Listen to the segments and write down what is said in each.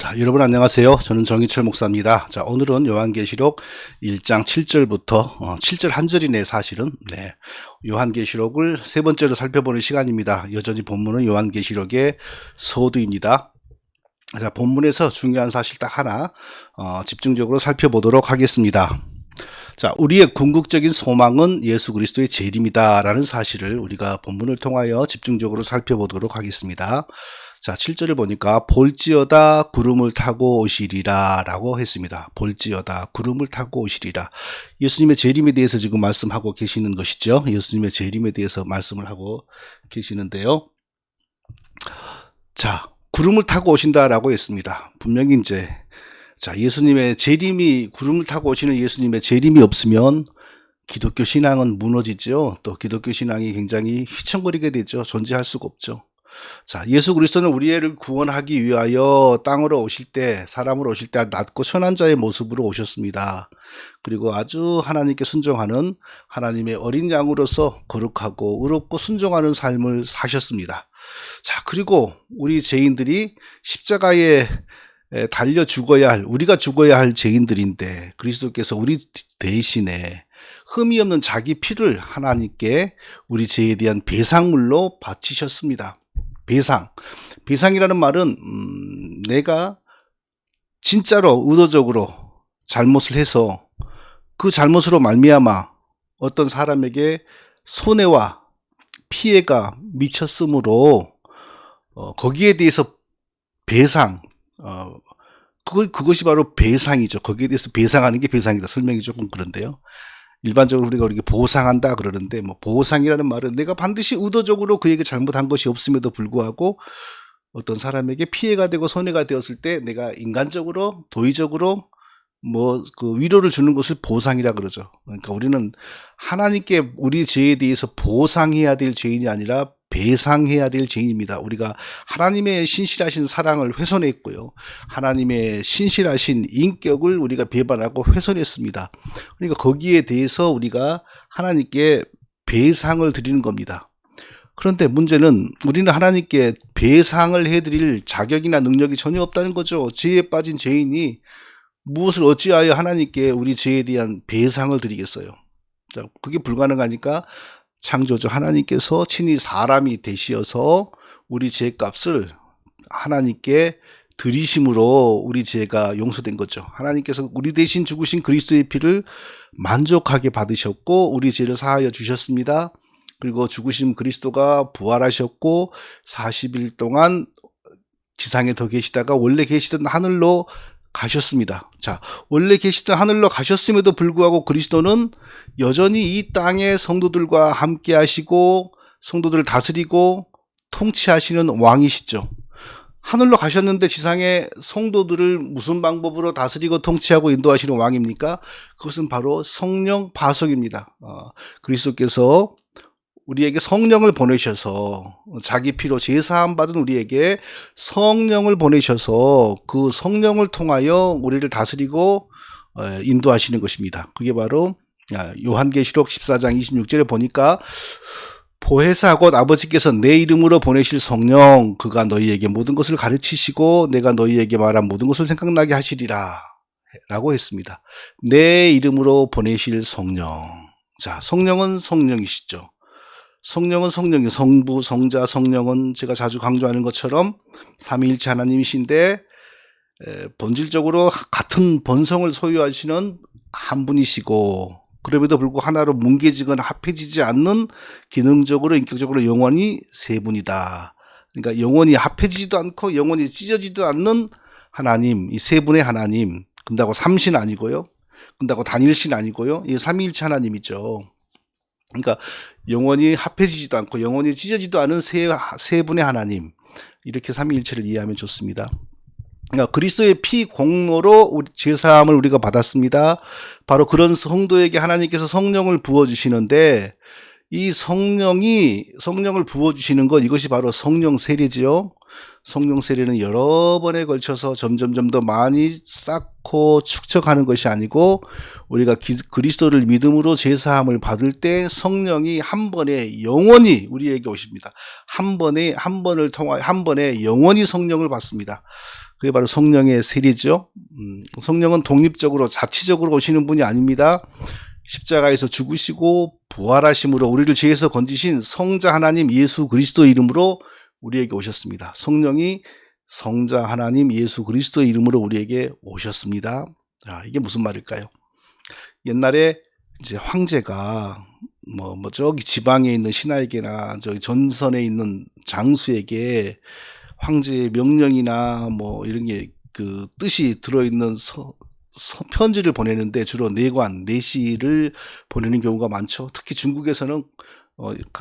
자, 여러분 안녕하세요. 저는 정희철 목사입니다. 자, 오늘은 요한계시록 1장 7절부터 7절 한 절이네 사실은. 네. 요한계시록을 세 번째로 살펴보는 시간입니다. 여전히 본문은 요한계시록의 서두입니다. 자, 본문에서 중요한 사실 딱 하나 집중적으로 살펴보도록 하겠습니다. 자, 우리의 궁극적인 소망은 예수 그리스도의 재림이다라는 사실을 우리가 본문을 통하여 집중적으로 살펴보도록 하겠습니다. 자, 7절을 보니까 볼지어다 구름을 타고 오시리라 라고 했습니다. 볼지어다 구름을 타고 오시리라. 예수님의 재림에 대해서 지금 말씀하고 계시는 것이죠. 예수님의 재림에 대해서 말씀을 하고 계시는데요. 자, 구름을 타고 오신다라고 했습니다. 분명히 이제 자, 예수님의 재림이 구름을 타고 오시는 예수님의 재림이 없으면 기독교 신앙은 무너지죠. 또 기독교 신앙이 굉장히 휘청거리게 되죠. 존재할 수가 없죠. 자, 예수 그리스도는 우리를 구원하기 위하여 땅으로 오실 때, 사람으로 오실 때 낮고 천한 자의 모습으로 오셨습니다. 그리고 아주 하나님께 순종하는 하나님의 어린 양으로서 거룩하고 의롭고 순종하는 삶을 사셨습니다. 자, 그리고 우리 죄인들이 십자가에 달려 죽어야 할, 우리가 죽어야 할 죄인들인데 그리스도께서 우리 대신에 흠이 없는 자기 피를 하나님께 우리 죄에 대한 배상물로 바치셨습니다. 배상이라는 말은 내가 진짜로 의도적으로 잘못을 해서 그 잘못으로 말미암아 어떤 사람에게 손해와 피해가 미쳤으므로 거기에 대해서 배상, 그것이 바로 배상이죠. 거기에 대해서 배상하는 게 배상이다. 설명이 조금 그런데요. 일반적으로 우리가 이렇게 보상한다 그러는데, 뭐 보상이라는 말은 내가 반드시 의도적으로 그에게 잘못한 것이 없음에도 불구하고 어떤 사람에게 피해가 되고 손해가 되었을 때 내가 인간적으로 도의적으로 뭐 그 위로를 주는 것을 보상이라 그러죠. 그러니까 우리는 하나님께 우리 죄에 대해서 보상해야 될 죄인이 아니라 배상해야 될 죄인입니다. 우리가 하나님의 신실하신 사랑을 훼손했고요. 하나님의 신실하신 인격을 우리가 배반하고 훼손했습니다. 그러니까 거기에 대해서 우리가 하나님께 배상을 드리는 겁니다. 그런데 문제는 우리는 하나님께 배상을 해드릴 자격이나 능력이 전혀 없다는 거죠. 죄에 빠진 죄인이 무엇을 어찌하여 하나님께 우리 죄에 대한 배상을 드리겠어요. 자, 그게 불가능하니까 창조주 하나님께서 친히 사람이 되시어서 우리 죄값을 하나님께 드리심으로 우리 죄가 용서된 거죠. 하나님께서 우리 대신 죽으신 그리스도의 피를 만족하게 받으셨고 우리 죄를 사하여 주셨습니다. 그리고 죽으신 그리스도가 부활하셨고 40일 동안 지상에 더 계시다가 원래 계시던 하늘로 가셨습니다. 자, 원래 계시던 하늘로 가셨음에도 불구하고 그리스도는 여전히 이 땅의 성도들과 함께 하시고 성도들을 다스리고 통치하시는 왕이시죠. 하늘로 가셨는데 지상의 성도들을 무슨 방법으로 다스리고 통치하고 인도하시는 왕입니까? 그것은 바로 성령 파송입니다. 그리스도께서 우리에게 성령을 보내셔서 자기 피로 제사함 받은 우리에게 성령을 보내셔서 그 성령을 통하여 우리를 다스리고 인도하시는 것입니다. 그게 바로 요한계시록 14장 26절에 보니까 보혜사 곧 아버지께서 내 이름으로 보내실 성령 그가 너희에게 모든 것을 가르치시고 내가 너희에게 말한 모든 것을 생각나게 하시리라 라고 했습니다. 내 이름으로 보내실 성령. 자, 성령은 성령이시죠. 성령은 성령이 성부, 성자, 성령은 제가 자주 강조하는 것처럼 삼위일체 하나님이신데 본질적으로 같은 본성을 소유하시는 한 분이시고 그럼에도 불구하고 하나로 뭉개지거나 합해지지 않는 기능적으로 인격적으로 영원히 세 분이다. 그러니까 영원히 합해지지도 않고 영원히 찢어지지도 않는 하나님, 이 세 분의 하나님. 근다고 삼신 아니고요. 근다고 단일신 아니고요. 이 삼위일체 하나님이죠. 그러니까 영원히 합해지지도 않고 영원히 찢어지지도 않은 세 분의 하나님, 이렇게 삼위일체를 이해하면 좋습니다. 그러니까 그리스도의 피 공로로 제사함을 우리가 받았습니다. 바로 그런 성도에게 하나님께서 성령을 부어주시는데 이 성령을 부어주시는 것, 이것이 바로 성령 세례지요. 성령 세례는 여러 번에 걸쳐서 점점 더 많이 쌓고 축적하는 것이 아니고 우리가 그리스도를 믿음으로 제사함을 받을 때 성령이 한 번에 영원히 우리에게 오십니다. 한 번에 영원히 성령을 받습니다. 그게 바로 성령의 세례죠. 성령은 독립적으로 자치적으로 오시는 분이 아닙니다. 십자가에서 죽으시고 부활하심으로 우리를 죄에서 건지신 성자 하나님 예수 그리스도 이름으로 우리에게 오셨습니다. 성령이 성자 하나님 예수 그리스도 이름으로 우리에게 오셨습니다. 이게 무슨 말일까요? 옛날에 이제 황제가 저기 지방에 있는 신하에게나 저기 전선에 있는 장수에게 황제의 명령이나 이런 게 그 뜻이 들어있는 편지를 보내는데 주로 내관, 내시를 보내는 경우가 많죠. 특히 중국에서는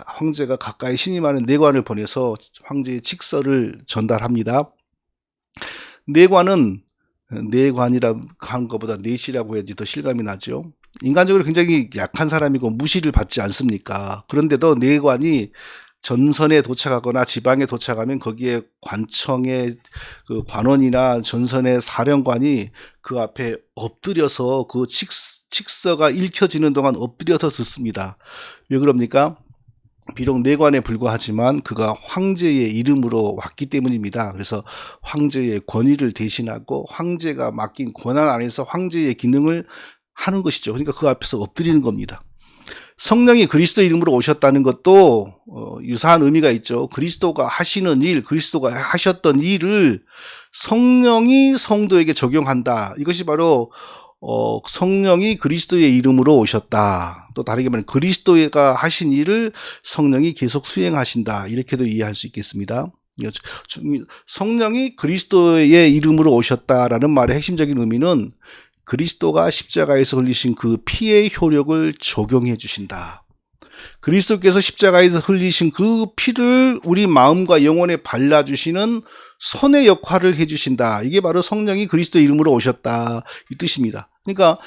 황제가 가까이 신임하는 내관을 보내서 황제의 칙서를 전달합니다. 내관은 내관이라 한 것보다 내시라고 해야지 더 실감이 나죠. 인간적으로 굉장히 약한 사람이고 무시를 받지 않습니까? 그런데도 내관이 전선에 도착하거나 지방에 도착하면 거기에 관청의 그 관원이나 전선의 사령관이 그 앞에 엎드려서 그 칙서가 읽혀지는 동안 엎드려서 듣습니다. 왜 그럽니까? 비록 내관에 불과하지만 그가 황제의 이름으로 왔기 때문입니다. 그래서 황제의 권위를 대신하고 황제가 맡긴 권한 안에서 황제의 기능을 하는 것이죠. 그러니까 그 앞에서 엎드리는 겁니다. 성령이 그리스도 이름으로 오셨다는 것도 유사한 의미가 있죠. 그리스도가 하시는 일, 그리스도가 하셨던 일을 성령이 성도에게 적용한다. 이것이 바로 성령이 그리스도의 이름으로 오셨다. 또 다르게 말하면 그리스도가 하신 일을 성령이 계속 수행하신다. 이렇게도 이해할 수 있겠습니다. 성령이 그리스도의 이름으로 오셨다라는 말의 핵심적인 의미는 그리스도가 십자가에서 흘리신 그 피의 효력을 적용해 주신다. 그리스도께서 십자가에서 흘리신 그 피를 우리 마음과 영혼에 발라주시는 손의 역할을 해주신다. 이게 바로 성령이 그리스도 이름으로 오셨다. 이 뜻입니다. 그러니까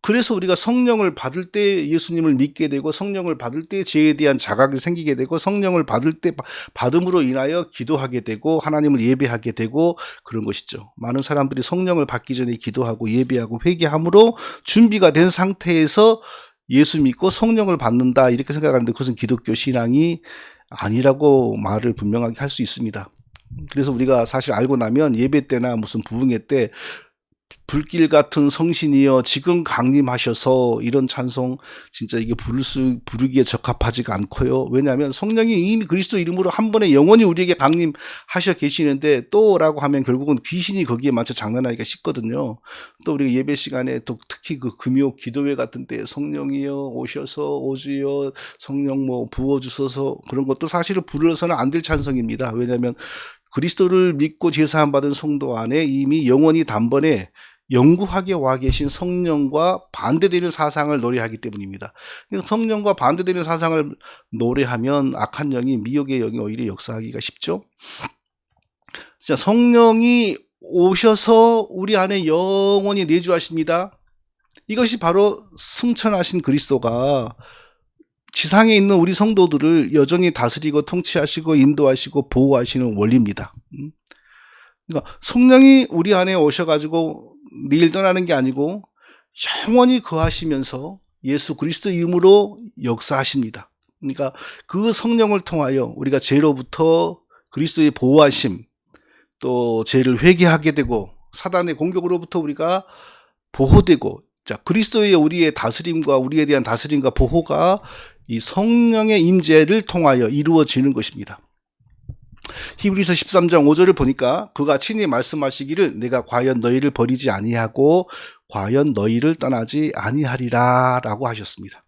그래서 우리가 성령을 받을 때 예수님을 믿게 되고 성령을 받을 때 죄에 대한 자각이 생기게 되고 성령을 받을 때 받음으로 인하여 기도하게 되고 하나님을 예배하게 되고 그런 것이죠. 많은 사람들이 성령을 받기 전에 기도하고 예배하고 회개함으로 준비가 된 상태에서 예수 믿고 성령을 받는다 이렇게 생각하는데 그것은 기독교 신앙이 아니라고 말을 분명하게 할 수 있습니다. 그래서 우리가 사실 알고 나면 예배 때나 무슨 부흥회 때 불길 같은 성신이여 지금 강림하셔서 이런 찬송 진짜 이게 부르기에 적합하지가 않고요. 왜냐하면 성령이 이미 그리스도 이름으로 한 번에 영원히 우리에게 강림하셔 계시는데 또라고 하면 결국은 귀신이 거기에 맞춰 장난하기가 쉽거든요. 또 우리가 예배 시간에 또 특히 그 금요 기도회 같은 때 성령이여 오셔서 오주여 성령 부어주셔서 그런 것도 사실은 부르서는 안 될 찬송입니다. 왜냐하면 그리스도를 믿고 제사함 받은 성도 안에 이미 영원히 단번에 영구하게 와 계신 성령과 반대되는 사상을 노래하기 때문입니다. 성령과 반대되는 사상을 노래하면 악한 영이 미혹의 영이 오히려 역사하기가 쉽죠. 자, 성령이 오셔서 우리 안에 영원히 내주하십니다. 이것이 바로 승천하신 그리스도가 지상에 있는 우리 성도들을 여전히 다스리고 통치하시고 인도하시고 보호하시는 원리입니다. 그러니까 성령이 우리 안에 오셔가지고 내일 떠나는 게 아니고 영원히 거하시면서 예수 그리스도 이름으로 역사하십니다. 그러니까 그 성령을 통하여 우리가 죄로부터 그리스도의 보호하심 또 죄를 회개하게 되고 사단의 공격으로부터 우리가 보호되고 자 그리스도의 우리의 다스림과 우리에 대한 다스림과 보호가 이 성령의 임재를 통하여 이루어지는 것입니다. 히브리서 13장 5절을 보니까 그가 친히 말씀하시기를 내가 과연 너희를 버리지 아니하고 과연 너희를 떠나지 아니하리라 라고 하셨습니다.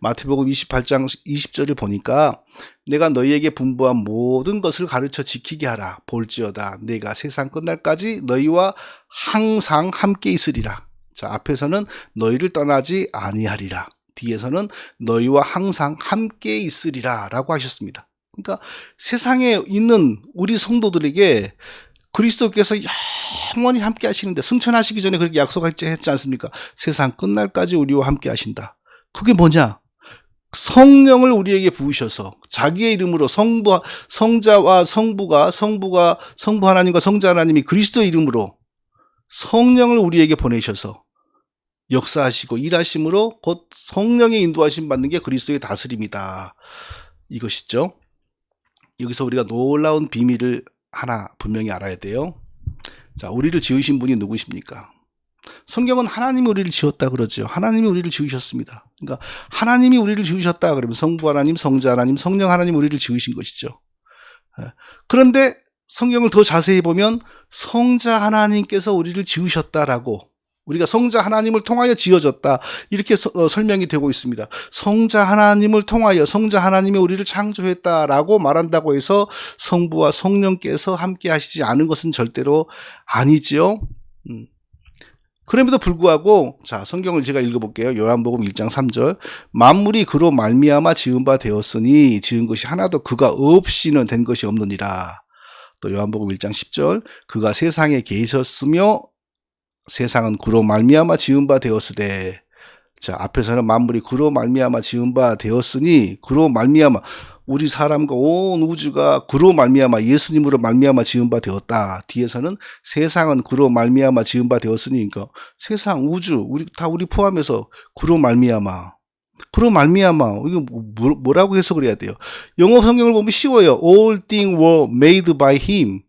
마태복음 28장 20절을 보니까 내가 너희에게 분부한 모든 것을 가르쳐 지키게 하라. 볼지어다 내가 세상 끝날까지 너희와 항상 함께 있으리라. 자 앞에서는 너희를 떠나지 아니하리라. 뒤에서는 너희와 항상 함께 있으리라 라고 하셨습니다. 그러니까 세상에 있는 우리 성도들에게 그리스도께서 영원히 함께 하시는데 승천하시기 전에 그렇게 약속했지 않습니까? 세상 끝날까지 우리와 함께 하신다. 그게 뭐냐? 성령을 우리에게 부으셔서 자기의 이름으로 성자와 성부 하나님과 성자 하나님이 그리스도 이름으로 성령을 우리에게 보내셔서 역사하시고 일하심으로 곧 성령의 인도하심 받는 게 그리스도의 다스림이다. 이것이죠. 여기서 우리가 놀라운 비밀을 하나 분명히 알아야 돼요. 자, 우리를 지으신 분이 누구십니까? 성경은 하나님이 우리를 지었다 그러죠. 하나님이 우리를 지으셨습니다. 그러니까 하나님이 우리를 지으셨다 그러면 성부 하나님, 성자 하나님, 성령 하나님 우리를 지으신 것이죠. 그런데 성경을 더 자세히 보면 성자 하나님께서 우리를 지으셨다라고, 우리가 성자 하나님을 통하여 지어졌다, 이렇게 설명이 되고 있습니다. 성자 하나님을 통하여 성자 하나님이 우리를 창조했다라고 말한다고 해서 성부와 성령께서 함께 하시지 않은 것은 절대로 아니지요. 그럼에도 불구하고, 자, 성경을 제가 읽어볼게요. 요한복음 1장 3절. 만물이 그로 말미암아 지은 바 되었으니 지은 것이 하나도 그가 없이는 된 것이 없느니라. 또 요한복음 1장 10절. 그가 세상에 계셨으며 세상은 그로 말미암아 지은 바 되었으되. 자, 앞에서는 만물이 그로 말미암아 지은 바 되었으니, 그로 말미암아, 우리 사람과 온 우주가 그로 말미암아, 예수님으로 말미암아 지은 바 되었다. 뒤에서는 세상은 그로 말미암아 지은 바 되었으니, 그러니까 세상, 우주, 우리 포함해서 그로 말미암아. 그로 말미암아. 이거 뭐라고 해석을 해야 돼요? 영어 성경을 보면 쉬워요. All things were made by him.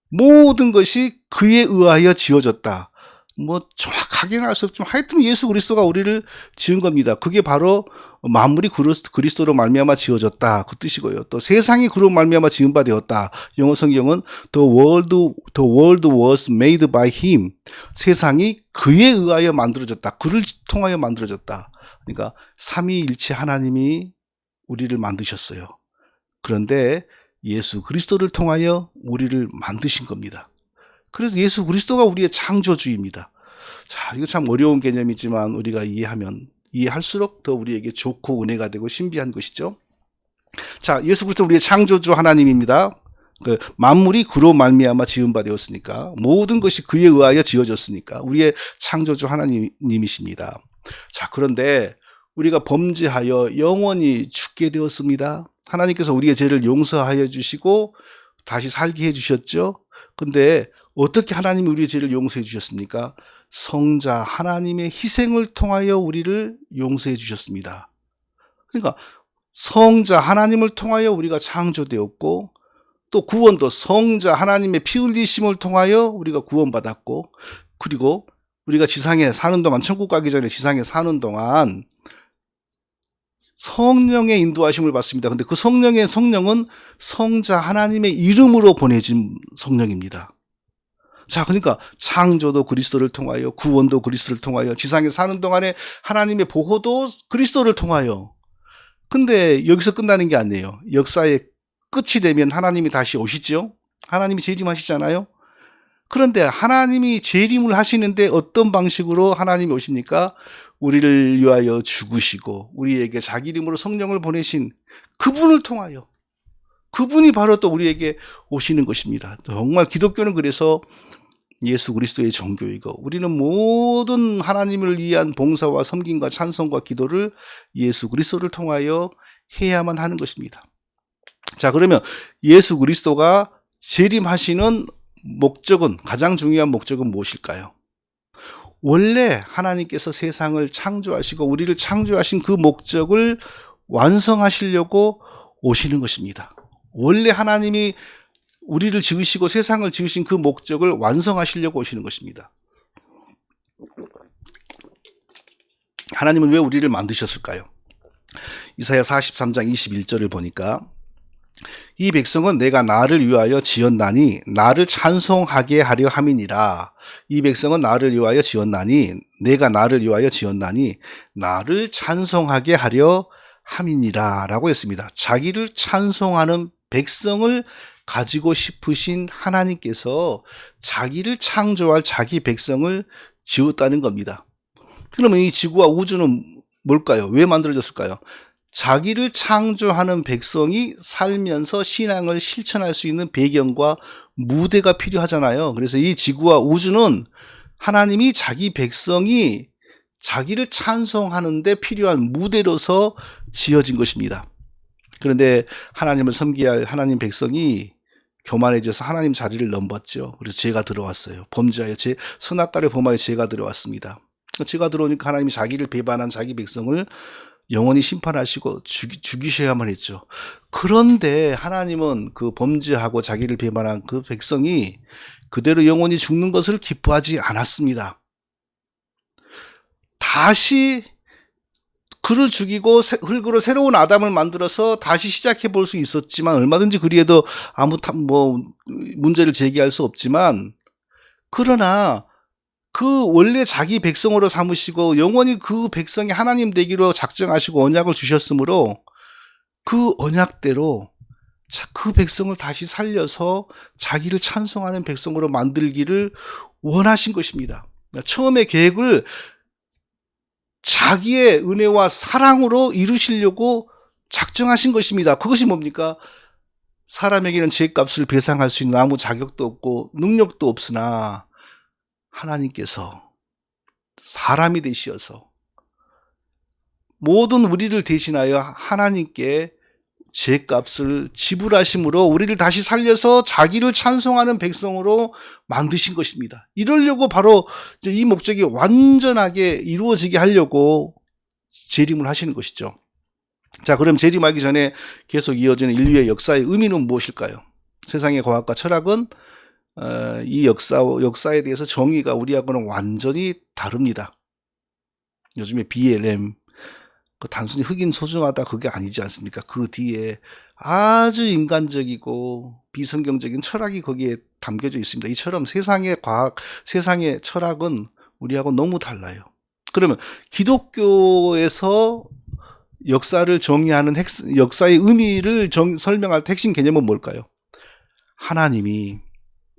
모든 것이 그에 의하여 지어졌다. 뭐 정확하게는 알 수 없지만 하여튼 예수 그리스도가 우리를 지은 겁니다. 그게 바로 만물이 그리스도로 말미암아 지어졌다, 그 뜻이고요. 또 세상이 그로 말미암아 지은 바 되었다. 영어 성경은 the world was made by him. 세상이 그에 의하여 만들어졌다. 그를 통하여 만들어졌다. 그러니까 삼위일체 하나님이 우리를 만드셨어요. 그런데 예수 그리스도를 통하여 우리를 만드신 겁니다. 그래서 예수 그리스도가 우리의 창조주입니다. 자, 이거 참 어려운 개념이지만 우리가 이해할수록 더 우리에게 좋고 은혜가 되고 신비한 것이죠. 자, 예수 그리스도 우리의 창조주 하나님입니다. 만물이 그로 말미암아 지은 바 되었으니까, 모든 것이 그에 의하여 지어졌으니까 우리의 창조주 하나님이십니다. 자, 그런데 우리가 범죄하여 영원히 죽게 되었습니다. 하나님께서 우리의 죄를 용서하여 주시고 다시 살게 해주셨죠. 근데 어떻게 하나님이 우리의 죄를 용서해 주셨습니까? 성자 하나님의 희생을 통하여 우리를 용서해 주셨습니다. 그러니까 성자 하나님을 통하여 우리가 창조되었고, 또 구원도 성자 하나님의 피 흘리심을 통하여 우리가 구원받았고, 그리고 우리가 지상에 사는 동안, 천국 가기 전에 지상에 사는 동안 성령의 인도하심을 받습니다. 근데 그 성령은 성자 하나님의 이름으로 보내진 성령입니다. 자, 그러니까 창조도 그리스도를 통하여, 구원도 그리스도를 통하여, 지상에 사는 동안에 하나님의 보호도 그리스도를 통하여. 근데 여기서 끝나는 게 아니에요. 역사의 끝이 되면 하나님이 다시 오시죠. 하나님이 재림하시잖아요. 그런데 하나님이 재림을 하시는데 어떤 방식으로 하나님이 오십니까? 우리를 위하여 죽으시고 우리에게 자기 이름으로 성령을 보내신 그분을 통하여, 그분이 바로 또 우리에게 오시는 것입니다. 정말 기독교는 그래서 예수 그리스도의 종교이고, 우리는 모든 하나님을 위한 봉사와 섬김과 찬송과 기도를 예수 그리스도를 통하여 해야만 하는 것입니다. 자, 그러면 예수 그리스도가 재림하시는 목적은, 가장 중요한 목적은 무엇일까요? 원래 하나님께서 세상을 창조하시고 우리를 창조하신 그 목적을 완성하시려고 오시는 것입니다. 원래 하나님이 우리를 지으시고 세상을 지으신 그 목적을 완성하시려고 오시는 것입니다. 하나님은 왜 우리를 만드셨을까요? 이사야 43장 21절을 보니까, 이 백성은 내가 나를 위하여 지었나니 나를 찬송하게 하려 함이니라. 이 백성은 나를 위하여 지었나니, 내가 나를 위하여 지었나니 나를 찬송하게 하려 함이니라 라고 했습니다. 자기를 찬송하는 백성을 가지고 싶으신 하나님께서 자기를 창조할 자기 백성을 지었다는 겁니다. 그러면 이 지구와 우주는 뭘까요? 왜 만들어졌을까요? 자기를 창조하는 백성이 살면서 신앙을 실천할 수 있는 배경과 무대가 필요하잖아요. 그래서 이 지구와 우주는 하나님이 자기 백성이 자기를 찬송하는데 필요한 무대로서 지어진 것입니다. 그런데 하나님을 섬겨야 할 하나님 백성이 교만해져서 하나님 자리를 넘봤죠. 그래서 죄가 들어왔어요. 범죄하여 선악과를 범하여 죄가 들어왔습니다. 죄가 들어오니까 하나님이 자기를 배반한 자기 백성을 영원히 심판하시고 죽이셔야만 했죠. 그런데 하나님은 그 범죄하고 자기를 배반한 그 백성이 그대로 영원히 죽는 것을 기뻐하지 않았습니다. 다시 그를 죽이고 흙으로 새로운 아담을 만들어서 다시 시작해 볼 수 있었지만, 얼마든지 그리해도 아무 문제를 제기할 수 없지만, 그러나 그 원래 자기 백성으로 삼으시고 영원히 그 백성이 하나님 되기로 작정하시고 언약을 주셨으므로 그 언약대로 그 백성을 다시 살려서 자기를 찬송하는 백성으로 만들기를 원하신 것입니다. 처음에 계획을 자기의 은혜와 사랑으로 이루시려고 작정하신 것입니다. 그것이 뭡니까? 사람에게는 죄값을 배상할 수 있는 아무 자격도 없고 능력도 없으나 하나님께서 사람이 되시어서 모든 우리를 대신하여 하나님께 죄값을 지불하심으로 우리를 다시 살려서 자기를 찬송하는 백성으로 만드신 것입니다. 이러려고 바로 이 목적이 완전하게 이루어지게 하려고 재림을 하시는 것이죠. 자, 그럼 재림하기 전에 계속 이어지는 인류의 역사의 의미는 무엇일까요? 세상의 과학과 철학은 이 역사에 대해서 정의가 우리하고는 완전히 다릅니다. 요즘에 BLM, 단순히 흑인 소중하다 그게 아니지 않습니까? 그 뒤에 아주 인간적이고 비성경적인 철학이 거기에 담겨져 있습니다. 이처럼 세상의 과학, 세상의 철학은 우리하고 너무 달라요. 그러면 기독교에서 역사를 정의하는 역사의 의미를 설명할 핵심 개념은 뭘까요? 하나님이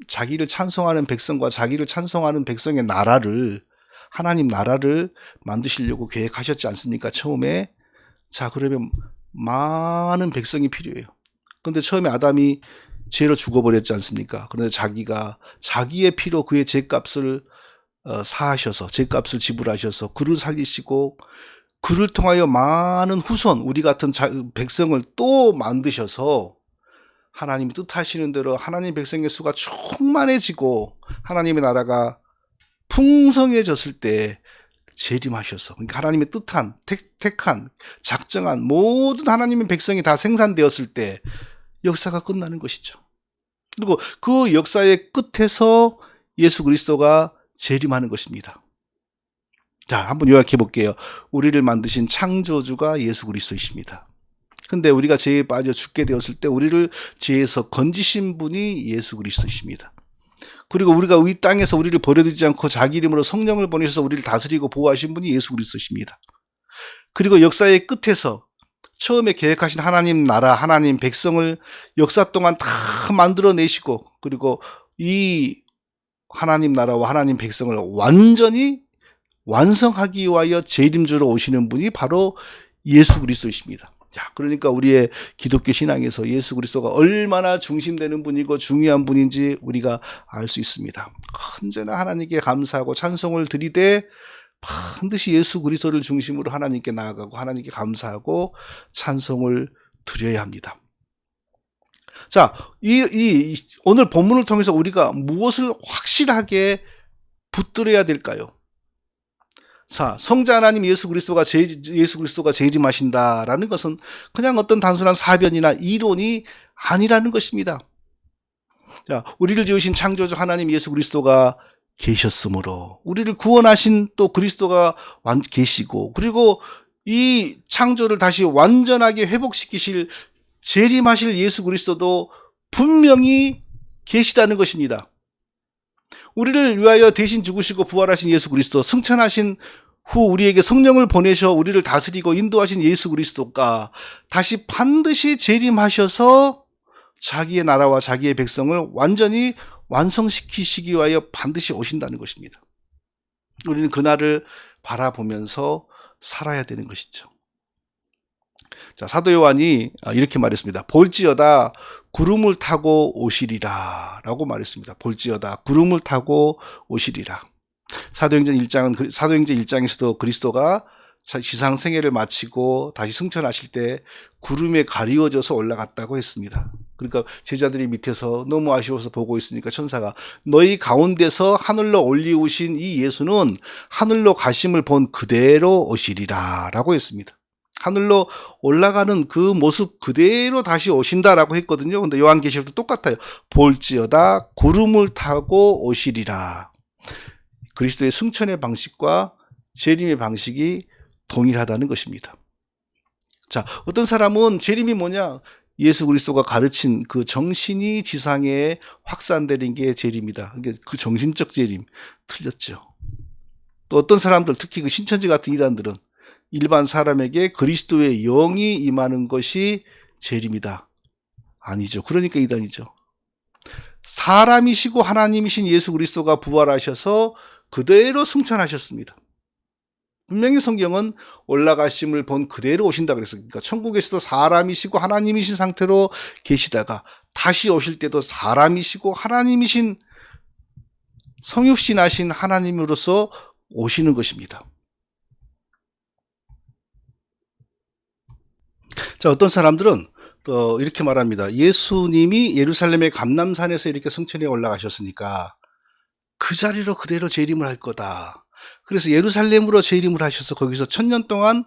자기를 찬송하는 백성과 자기를 찬송하는 백성의 나라를, 하나님 나라를 만드시려고 계획하셨지 않습니까? 처음에. 자, 그러면 많은 백성이 필요해요. 그런데 처음에 아담이 죄로 죽어버렸지 않습니까? 그런데 자기가 자기의 피로 그의 죄값을 사하셔서, 죄값을 지불하셔서 그를 살리시고 그를 통하여 많은 후손, 우리 같은 백성을 또 만드셔서 하나님이 뜻하시는 대로 하나님 백성의 수가 충만해지고 하나님의 나라가 풍성해졌을 때 재림하셔서, 그러니까 하나님의 뜻한, 택한, 작정한 모든 하나님의 백성이 다 생산되었을 때 역사가 끝나는 것이죠. 그리고 그 역사의 끝에서 예수 그리스도가 재림하는 것입니다. 자, 한번 요약해 볼게요. 우리를 만드신 창조주가 예수 그리스도이십니다. 근데 우리가 죄에 빠져 죽게 되었을 때 우리를 죄에서 건지신 분이 예수 그리스도이십니다. 그리고 우리가 이 땅에서 우리를 버려두지 않고 자기 이름으로 성령을 보내셔서 우리를 다스리고 보호하신 분이 예수 그리스도십니다. 그리고 역사의 끝에서 처음에 계획하신 하나님 나라, 하나님 백성을 역사 동안 다 만들어내시고, 그리고 이 하나님 나라와 하나님 백성을 완전히 완성하기 위하여 재림주로 오시는 분이 바로 예수 그리스도이십니다. 자, 그러니까 우리의 기독교 신앙에서 예수 그리스도가 얼마나 중심되는 분이고 중요한 분인지 우리가 알 수 있습니다. 언제나 하나님께 감사하고 찬송을 드리되 반드시 예수 그리스도를 중심으로 하나님께 나아가고 하나님께 감사하고 찬송을 드려야 합니다. 자, 오늘 본문을 통해서 우리가 무엇을 확실하게 붙들어야 될까요? 자, 성자 하나님 예수 그리스도가 재림하신다라는 것은 그냥 어떤 단순한 사변이나 이론이 아니라는 것입니다. 자, 우리를 지으신 창조주 하나님 예수 그리스도가 계셨으므로 우리를 구원하신 또 그리스도가 계시고, 그리고 이 창조를 다시 완전하게 회복시키실 재림하실 예수 그리스도도 분명히 계시다는 것입니다. 우리를 위하여 대신 죽으시고 부활하신 예수 그리스도, 승천하신 후 우리에게 성령을 보내셔 우리를 다스리고 인도하신 예수 그리스도가 다시 반드시 재림하셔서 자기의 나라와 자기의 백성을 완전히 완성시키시기 위하여 반드시 오신다는 것입니다. 우리는 그날을 바라보면서 살아야 되는 것이죠. 자, 사도 요한이 이렇게 말했습니다. 볼지어다 구름을 타고 오시리라 라고 말했습니다. 볼지어다 구름을 타고 오시리라. 사도행전 1장에서도 그리스도가 지상 생애를 마치고 다시 승천하실 때 구름에 가리워져서 올라갔다고 했습니다. 그러니까 제자들이 밑에서 너무 아쉬워서 보고 있으니까 천사가 너희 가운데서 하늘로 올리우신 이 예수는 하늘로 가심을 본 그대로 오시리라 라고 했습니다. 하늘로 올라가는 그 모습 그대로 다시 오신다라고 했거든요. 근데 요한계시록도 똑같아요. 볼지어다 구름을 타고 오시리라. 그리스도의 승천의 방식과 재림의 방식이 동일하다는 것입니다. 자, 어떤 사람은 재림이 뭐냐? 예수 그리스도가 가르친 그 정신이 지상에 확산되는 게 재림이다. 그 정신적 재림. 틀렸죠. 또 어떤 사람들, 특히 그 신천지 같은 이단들은 일반 사람에게 그리스도의 영이 임하는 것이 재림이다. 아니죠. 그러니까 이단이죠. 사람이시고 하나님이신 예수 그리스도가 부활하셔서 그대로 승천하셨습니다. 분명히 성경은 올라가심을 본 그대로 오신다 그랬어요. 그러니까 천국에서도 사람이시고 하나님이신 상태로 계시다가 다시 오실 때도 사람이시고 하나님이신 성육신하신 하나님으로서 오시는 것입니다. 자, 어떤 사람들은 이렇게 말합니다. 예수님이 예루살렘의 감람산에서 이렇게 승천에 올라가셨으니까 그 자리로 그대로 재림을 할 거다. 그래서 예루살렘으로 재림을 하셔서 거기서 1000년 동안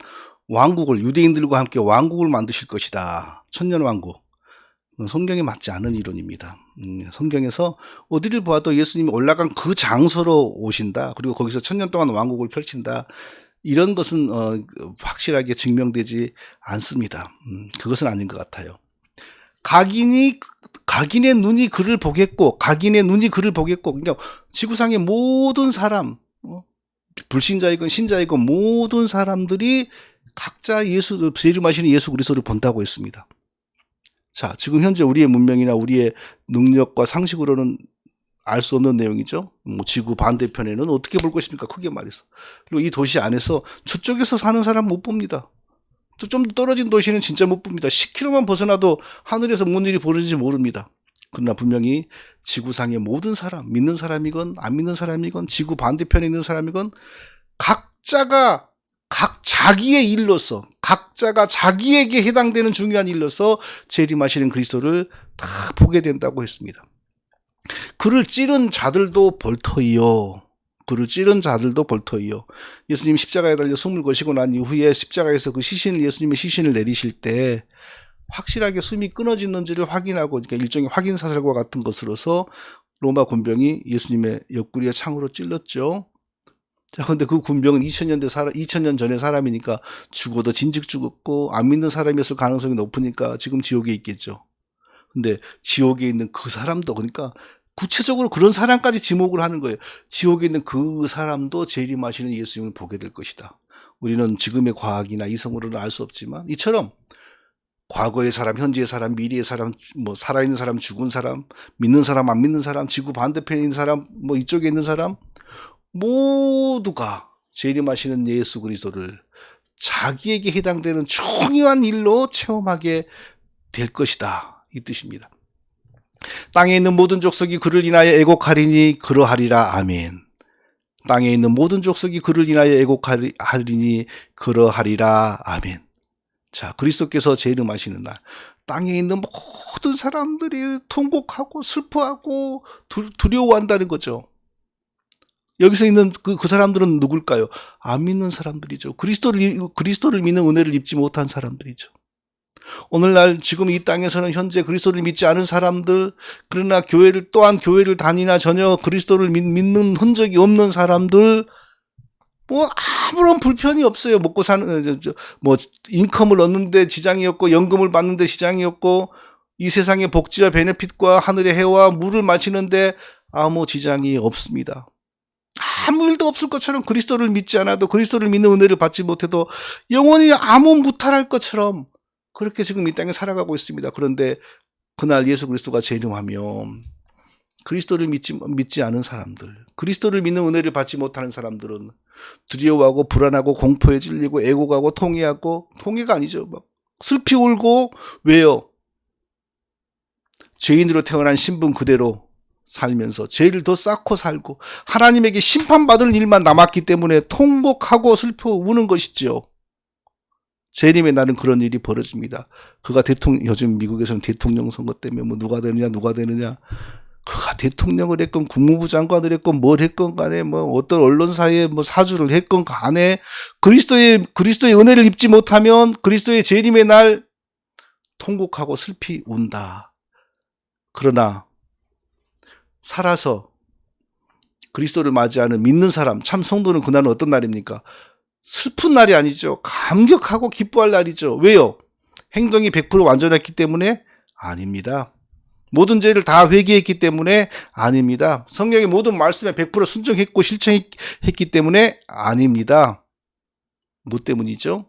왕국을, 유대인들과 함께 왕국을 만드실 것이다. 1000년 왕국. 성경에 맞지 않은 이론입니다. 성경에서 어디를 보아도 예수님이 올라간 그 장소로 오신다. 그리고 거기서 1000년 동안 왕국을 펼친다. 이런 것은 확실하게 증명되지 않습니다. 그것은 아닌 것 같아요. 각인의 눈이 그를 보겠고, 그러니까 지구상의 모든 사람, 불신자이건 신자이건 모든 사람들이 각자 재림하시는 예수 그리스도를 본다고 했습니다. 자, 지금 현재 우리의 문명이나 우리의 능력과 상식으로는 알 수 없는 내용이죠. 지구 반대편에는 어떻게 볼 것입니까? 크게 말해서. 그리고 이 도시 안에서 저쪽에서 사는 사람 못 봅니다. 좀 떨어진 도시는 진짜 못 봅니다. 10km만 벗어나도 하늘에서 뭔 일이 벌어지는지 모릅니다. 그러나 분명히 지구상의 모든 사람, 믿는 사람이건 안 믿는 사람이건 지구 반대편에 있는 사람이건 각자가 자기의 일로서, 각자가 자기에게 해당되는 중요한 일로서 재림하시는 그리스도를 다 보게 된다고 했습니다. 그를 찌른 자들도 벌터이요. 예수님이 십자가에 달려 숨을 거시고 난 이후에 십자가에서 그 예수님의 시신을 내리실 때 확실하게 숨이 끊어지는지를 확인하고, 그러니까 일종의 확인 사살과 같은 것으로서 로마 군병이 예수님의 옆구리에 창으로 찔렀죠. 자, 근데 그 군병은 2000년 전의 사람이니까 죽어도 진즉 죽었고, 안 믿는 사람이었을 가능성이 높으니까 지금 지옥에 있겠죠. 근데 지옥에 있는 그 사람도, 그러니까 구체적으로 그런 사람까지 지목을 하는 거예요. 지옥에 있는 그 사람도 재림하시는 예수님을 보게 될 것이다. 우리는 지금의 과학이나 이성으로는 알 수 없지만 이처럼 과거의 사람, 현재의 사람, 미래의 사람, 살아있는 사람, 죽은 사람, 믿는 사람, 안 믿는 사람, 지구 반대편에 있는 사람, 이쪽에 있는 사람 모두가 재림하시는 예수 그리스도를 자기에게 해당되는 중요한 일로 체험하게 될 것이다. 이 뜻입니다. 땅에 있는 모든 족속이 그를 인하여 애곡하리니 그러하리라. 아멘. 땅에 있는 모든 족속이 그를 인하여 애곡하리니 그러하리라. 아멘. 자, 그리스도께서 재림하시는 날 땅에 있는 모든 사람들이 통곡하고 슬퍼하고 두려워한다는 거죠. 여기서 있는 그 사람들은 누굴까요? 안 믿는 사람들이죠. 그리스도를 믿는 은혜를 입지 못한 사람들이죠. 오늘날 지금 이 땅에서는 현재 그리스도를 믿지 않은 사람들, 그러나 또한 교회를 다니나 전혀 그리스도를 믿는 흔적이 없는 사람들, 아무런 불편이 없어요. 먹고 사는, 인컴을 얻는데 지장이 없고, 연금을 받는데 지장이 없고, 이 세상의 복지와 베네핏과 하늘의 해와 물을 마시는데 아무 지장이 없습니다. 아무 일도 없을 것처럼, 그리스도를 믿지 않아도, 그리스도를 믿는 은혜를 받지 못해도 영원히 아무 무탈할 것처럼 그렇게 지금 이 땅에 살아가고 있습니다. 그런데 그날 예수 그리스도가 재림하면 그리스도를 믿지 않은 사람들, 그리스도를 믿는 은혜를 받지 못하는 사람들은 두려워하고 불안하고 공포에 찔리고 애곡하고 통해가 아니죠. 슬피 울고. 왜요? 죄인으로 태어난 신분 그대로 살면서 죄를 더 쌓고 살고 하나님에게 심판받을 일만 남았기 때문에 통곡하고 슬퍼 우는 것이죠. 재림의 날은 그런 일이 벌어집니다. 요즘 미국에서는 대통령 선거 때문에 누가 되느냐. 그가 대통령을 했건 국무부 장관을 했건 뭘 했건 간에 뭐 어떤 언론사에 뭐 사주를 했건 간에 그리스도의 은혜를 입지 못하면 그리스도의 재림의 날 통곡하고 슬피 운다. 그러나 살아서 그리스도를 맞이하는 믿는 사람, 참 성도는 그날은 어떤 날입니까? 슬픈 날이 아니죠. 감격하고 기뻐할 날이죠. 왜요? 행동이 100% 완전했기 때문에? 아닙니다. 모든 죄를 다 회개했기 때문에? 아닙니다. 성경의 모든 말씀에 100% 순종했고 실천했기 때문에? 아닙니다. 뭐 때문이죠?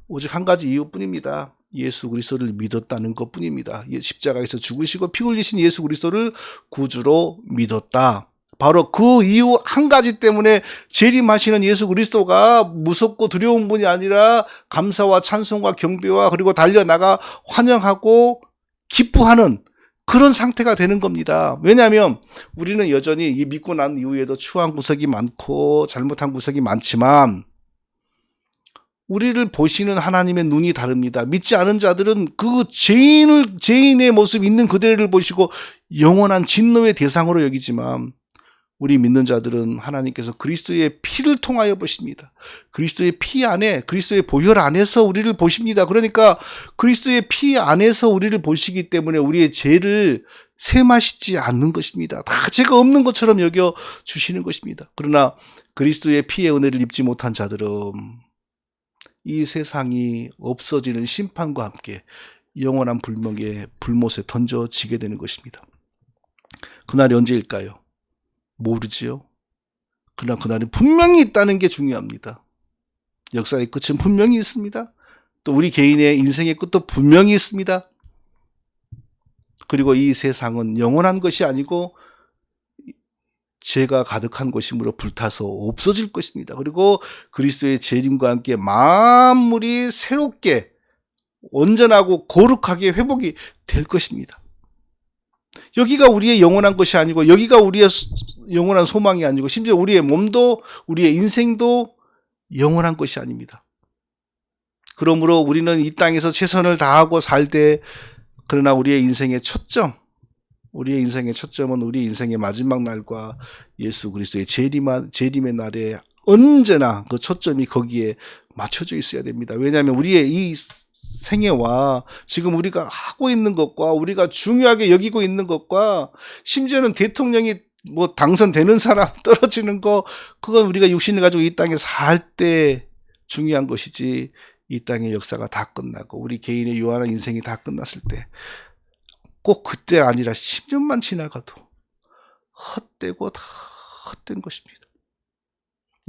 오직 한 가지 이유뿐입니다. 예수 그리스도를 믿었다는 것뿐입니다. 십자가에서 죽으시고 피 흘리신 예수 그리스도를 구주로 믿었다. 바로 그 이유 한 가지 때문에 재림하시는 예수 그리스도가 무섭고 두려운 분이 아니라 감사와 찬송과 경배와 그리고 달려나가 환영하고 기뻐하는 그런 상태가 되는 겁니다. 왜냐하면 우리는 여전히 이 믿고 난 이후에도 추한 구석이 많고 잘못한 구석이 많지만 우리를 보시는 하나님의 눈이 다릅니다. 믿지 않은 자들은 그 죄인의 모습 있는 그대를 보시고 영원한 진노의 대상으로 여기지만 우리 믿는 자들은 하나님께서 그리스도의 피를 통하여 보십니다. 그리스도의 피 안에, 그리스도의 보혈 안에서 우리를 보십니다. 그러니까 그리스도의 피 안에서 우리를 보시기 때문에 우리의 죄를 셈하시지 않는 것입니다. 다 죄가 없는 것처럼 여겨 주시는 것입니다. 그러나 그리스도의 피의 은혜를 입지 못한 자들은 이 세상이 없어지는 심판과 함께 영원한 불명의 불못에 던져지게 되는 것입니다. 그날이 언제일까요? 모르지요. 그러나 그날이 분명히 있다는 게 중요합니다. 역사의 끝은 분명히 있습니다. 또 우리 개인의 인생의 끝도 분명히 있습니다. 그리고 이 세상은 영원한 것이 아니고 죄가 가득한 것이므로 불타서 없어질 것입니다. 그리고 그리스도의 재림과 함께 만물이 새롭게 온전하고 거룩하게 회복이 될 것입니다. 여기가 우리의 영원한 것이 아니고 여기가 우리의 영원한 소망이 아니고 심지어 우리의 몸도 우리의 인생도 영원한 것이 아닙니다. 그러므로 우리는 이 땅에서 최선을 다하고 살 때 그러나 우리의 인생의 초점은 우리 인생의 마지막 날과 예수 그리스도의 재림의 날에 언제나 그 초점이 거기에 맞춰져 있어야 됩니다. 왜냐하면 우리의 이 생애와 지금 우리가 하고 있는 것과 우리가 중요하게 여기고 있는 것과 심지어는 대통령이 뭐 당선되는 사람 떨어지는 거 그건 우리가 육신을 가지고 이 땅에 살 때 중요한 것이지 이 땅의 역사가 다 끝나고 우리 개인의 유한한 인생이 다 끝났을 때 꼭 그때 아니라 10년만 지나가도 헛되고 다 헛된 것입니다.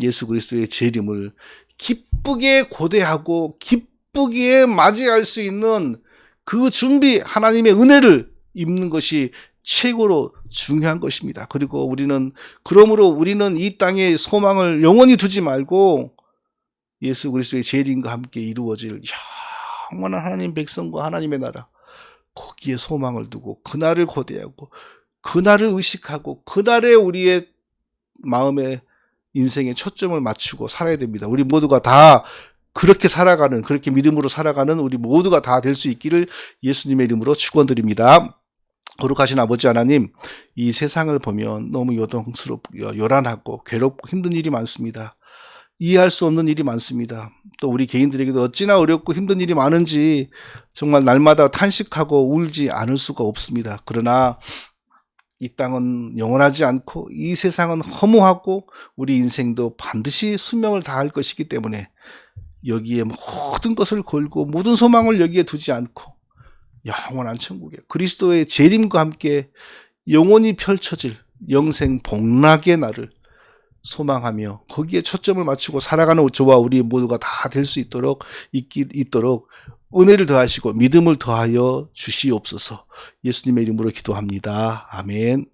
예수 그리스도의 재림을 기쁘게 고대하고 기쁘게 맞이할 수 있는 그 준비, 하나님의 은혜를 입는 것이 최고로 중요한 것입니다. 그리고 그러므로 우리는 이 땅에 소망을 영원히 두지 말고 예수 그리스도의 재림과 함께 이루어질 영원한 하나님 백성과 하나님의 나라 거기에 소망을 두고 그날을 고대하고 그날을 의식하고 그날에 우리의 마음에 인생의 초점을 맞추고 살아야 됩니다. 우리 모두가 다 그렇게 믿음으로 살아가는 우리 모두가 다 될 수 있기를 예수님의 이름으로 축원드립니다. 거룩하신 아버지 하나님, 이 세상을 보면 너무 요란하고 괴롭고 힘든 일이 많습니다. 이해할 수 없는 일이 많습니다. 또 우리 개인들에게도 어찌나 어렵고 힘든 일이 많은지 정말 날마다 탄식하고 울지 않을 수가 없습니다. 그러나 이 땅은 영원하지 않고 이 세상은 허무하고 우리 인생도 반드시 수명을 다할 것이기 때문에 여기에 모든 것을 걸고 모든 소망을 여기에 두지 않고 영원한 천국에 그리스도의 재림과 함께 영원히 펼쳐질 영생 복락의 날을 소망하며 거기에 초점을 맞추고 살아가는 저와 우리 모두가 다 될 수 있도록 은혜를 더하시고 믿음을 더하여 주시옵소서. 예수님의 이름으로 기도합니다. 아멘.